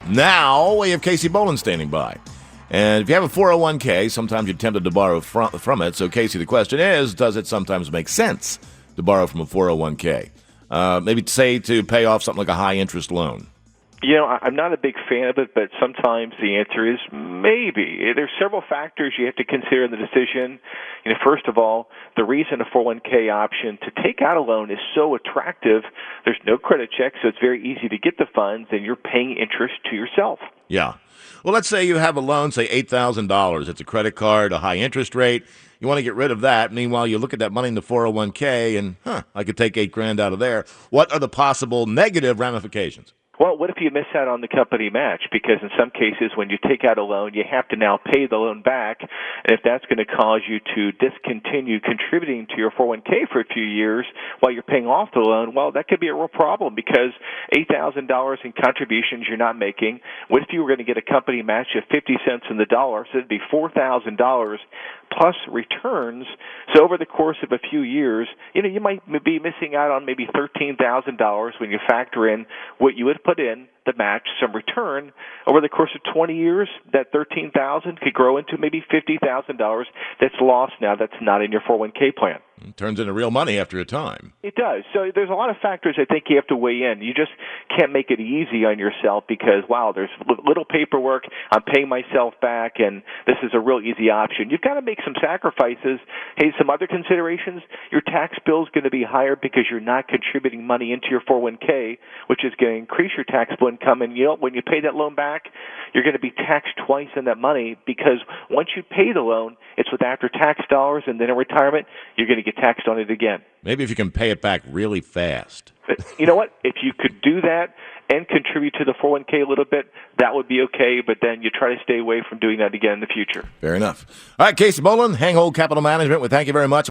Now we have Casey Boland standing by. And if you have a 401k, sometimes you're tempted to borrow from it. So, Casey, the question is, does it sometimes make sense to borrow from a 401k? Maybe say to pay off something like a high-interest loan. You know, I'm not a big fan of it, but sometimes the answer is maybe. There's several factors you have to consider in the decision. You know, first of all, the reason a 401k option to take out a loan is so attractive, there's no credit check, so it's very easy to get the funds, and you're paying interest to yourself. Yeah. Well, let's say you have a loan, say $8,000. It's a credit card, a high interest rate. You want to get rid of that. Meanwhile, you look at that money in the 401k and, I could take $8,000 out of there. What are the possible negative ramifications? Well, what if you miss out on the company match? Because in some cases, when you take out a loan, you have to now pay the loan back. And if that's going to cause you to discontinue contributing to your 401k for a few years while you're paying off the loan, well, that could be a real problem because $8,000 in contributions you're not making. What if you were going to get a company match of 50 cents in the dollar? So it'd be $4,000 plus returns. So over the course of a few years, you know, you might be missing out on maybe $13,000 when you factor in what you would put in, the match, some return. Over the course of 20 years, that $13,000 could grow into maybe $50,000 that's lost now, that's not in your 401k plan. It turns into real money after a time. It does. So there's a lot of factors I think you have to weigh in. You just can't make it easy on yourself because, wow, there's little paperwork, I'm paying myself back, and this is a real easy option. You've got to make some sacrifices. Hey, some other considerations, your tax bill is going to be higher because you're not contributing money into your 401k, which is going to increase your taxable income. And, you know, when you pay that loan back, you're going to be taxed twice on that money because once you pay the loan, it's with after-tax dollars, and then in retirement, you're going to get taxed on it again. Maybe if you can pay it back really fast. But you know what? If you could do that and contribute to the 401k a little bit, that would be okay, but then you try to stay away from doing that again in the future. Fair enough. All right, Casey Boland, Hanghold Capital Management, we thank you very much.